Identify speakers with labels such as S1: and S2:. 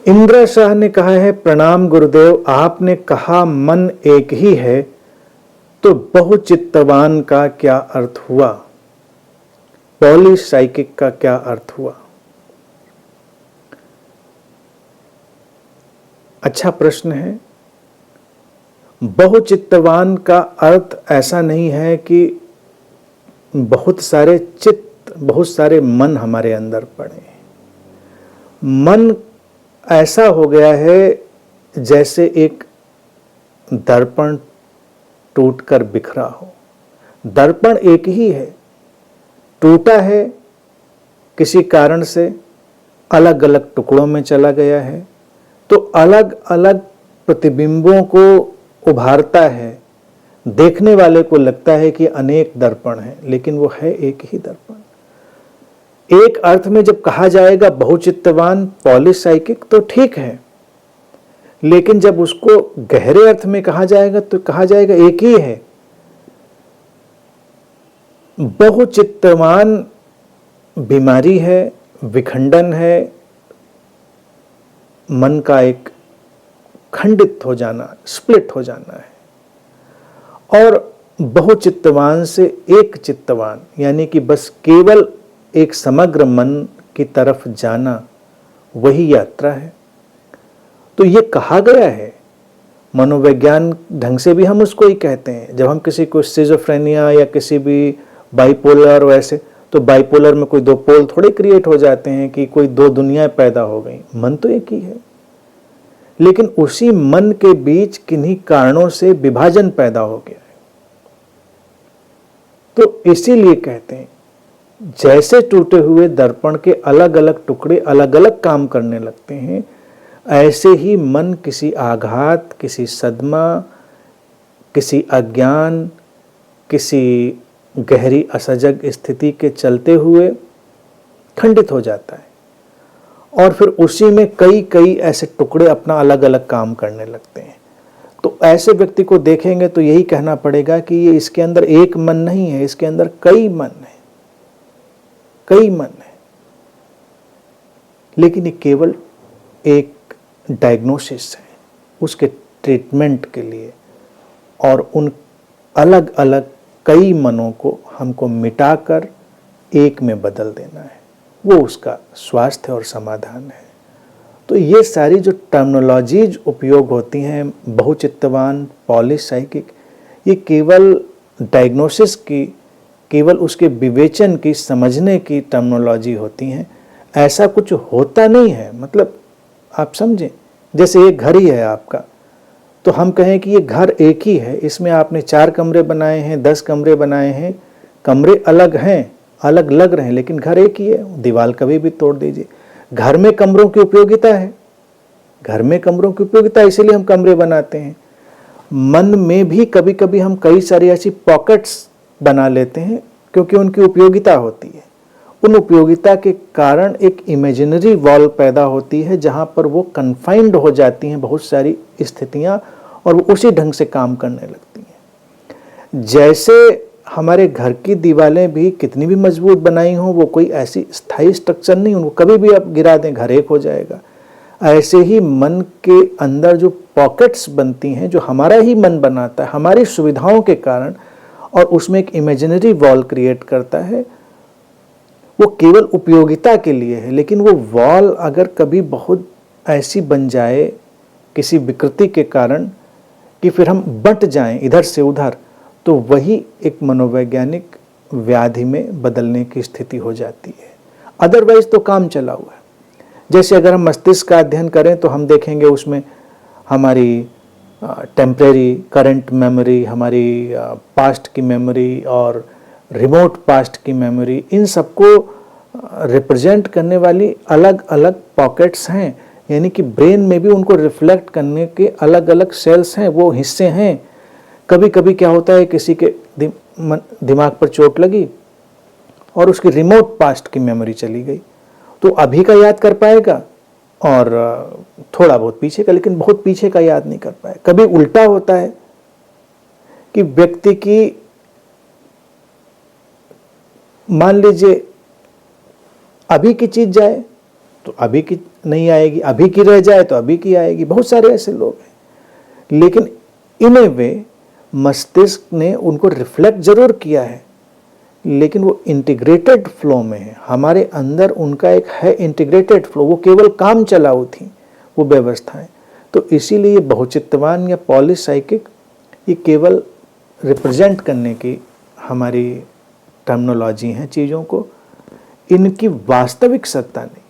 S1: इंदिरा शाह ने कहा है, प्रणाम गुरुदेव, आपने कहा मन एक ही है, तो बहुचित्तवान का क्या अर्थ हुआ? पॉलीसाइकिक का क्या अर्थ हुआ? अच्छा प्रश्न है। बहुचित्तवान का अर्थ ऐसा नहीं है कि बहुत सारे चित्त, बहुत सारे मन हमारे अंदर पड़े हैं। मन ऐसा हो गया है जैसे एक दर्पण टूटकर बिखरा हो। दर्पण एक ही है, टूटा है किसी कारण से, अलग अलग टुकड़ों में चला गया है, तो अलग अलग प्रतिबिंबों को उभारता है। देखने वाले को लगता है कि अनेक दर्पण हैं, लेकिन वो है एक ही दर्पण। एक अर्थ में जब कहा जाएगा बहुचित्तवान, पॉलीसाइकिक, तो ठीक है, लेकिन जब उसको गहरे अर्थ में कहा जाएगा तो कहा जाएगा एक ही है। बहुचित्तवान बीमारी है, विखंडन है, मन का एक खंडित हो जाना, स्प्लिट हो जाना है। और बहुचित्तवान से एक चित्तवान, यानी कि बस केवल एक समग्र मन की तरफ जाना, वही यात्रा है। तो ये कहा गया है, मनोविज्ञान ढंग से भी हम उसको ही कहते हैं। जब हम किसी को सिजोफ्रेनिया या किसी भी बाइपोलर, वैसे तो बाइपोलर में कोई दो पोल थोड़े क्रिएट हो जाते हैं कि कोई दो दुनियाएं पैदा हो गई। मन तो एक ही है, लेकिन उसी मन के बीच किन्हीं कारणों से विभाजन पैदा हो गया है। तो इसीलिए कहते हैं, जैसे टूटे हुए दर्पण के अलग अलग टुकड़े अलग अलग काम करने लगते हैं, ऐसे ही मन किसी आघात, किसी सदमा, किसी अज्ञान, किसी गहरी असजग स्थिति के चलते हुए खंडित हो जाता है, और फिर उसी में कई कई ऐसे टुकड़े अपना अलग अलग काम करने लगते हैं। तो ऐसे व्यक्ति को देखेंगे तो यही कहना पड़ेगा कि ये, इसके अंदर एक मन नहीं है, इसके अंदर कई मन है, कई मन है। लेकिन ये केवल एक डायग्नोसिस है उसके ट्रीटमेंट के लिए, और उन अलग अलग कई मनों को हमको मिटाकर एक में बदल देना है, वो उसका स्वास्थ्य और समाधान है। तो ये सारी जो टर्मिनोलॉजीज उपयोग होती हैं, बहुचित्तवान, पॉलीसाइकिक, ये केवल डायग्नोसिस की, केवल उसके विवेचन की, समझने की टर्मिनोलॉजी होती हैं। ऐसा कुछ होता नहीं है। मतलब आप समझें, जैसे एक घर ही है आपका, तो हम कहें कि ये घर एक ही है, इसमें आपने 4 कमरे बनाए हैं, 10 कमरे बनाए हैं, कमरे अलग हैं, अलग लग रहे हैं, लेकिन घर एक ही है। दीवार कभी भी तोड़ दीजिए। घर में कमरों की उपयोगिता है, घर में कमरों की उपयोगिता, इसीलिए हम कमरे बनाते हैं। मन में भी कभी कभी हम कई सारी ऐसी पॉकेट्स बना लेते हैं, क्योंकि उनकी उपयोगिता होती है। उन उपयोगिता के कारण एक इमेजिनरी वॉल पैदा होती है, जहाँ पर वो कन्फाइंड हो जाती हैं बहुत सारी स्थितियाँ, और वो उसी ढंग से काम करने लगती हैं। जैसे हमारे घर की दीवारें भी कितनी भी मजबूत बनाई हों, वो कोई ऐसी स्थायी स्ट्रक्चर नहीं, उनको कभी भी आप गिरा दें घर एक हो जाएगा। ऐसे ही मन के अंदर जो पॉकेट्स बनती हैं, जो हमारा ही मन बनाता है हमारी सुविधाओं के कारण, और उसमें एक इमेजिनरी वॉल क्रिएट करता है, वो केवल उपयोगिता के लिए है। लेकिन वो वॉल अगर कभी बहुत ऐसी बन जाए किसी विकृति के कारण कि फिर हम बंट जाएं इधर से उधर, तो वही एक मनोवैज्ञानिक व्याधि में बदलने की स्थिति हो जाती है। अदरवाइज तो काम चला हुआ है। जैसे अगर हम मस्तिष्क का अध्ययन करें तो हम देखेंगे उसमें हमारी टेम्परेरी करंट मेमोरी, हमारी पास्ट की मेमोरी और रिमोट पास्ट की मेमोरी, इन सबको रिप्रेजेंट करने वाली अलग अलग पॉकेट्स हैं। यानी कि ब्रेन में भी उनको रिफ्लेक्ट करने के अलग अलग सेल्स हैं, वो हिस्से हैं। कभी कभी क्या होता है, किसी के दिमाग पर चोट लगी और उसकी रिमोट पास्ट की मेमोरी चली गई, तो अभी का याद कर पाएगा और थोड़ा बहुत पीछे का, लेकिन बहुत पीछे का याद नहीं कर पाए। कभी उल्टा होता है कि व्यक्ति की, मान लीजिए अभी की चीज जाए तो अभी की नहीं आएगी, अभी की रह जाए तो अभी की आएगी। बहुत सारे ऐसे लोग हैं, लेकिन इन ए वे मस्तिष्क ने उनको रिफ्लेक्ट जरूर किया है, लेकिन वो इंटीग्रेटेड फ्लो में है। हमारे अंदर उनका एक है इंटीग्रेटेड फ्लो, वो केवल काम चलाऊ थी वो व्यवस्थाएं। तो इसीलिए बहुचित्तवान या पॉलीसाइकिक ये केवल रिप्रेजेंट करने की हमारी टर्मिनोलॉजी हैं चीज़ों को, इनकी वास्तविक सत्ता नहीं।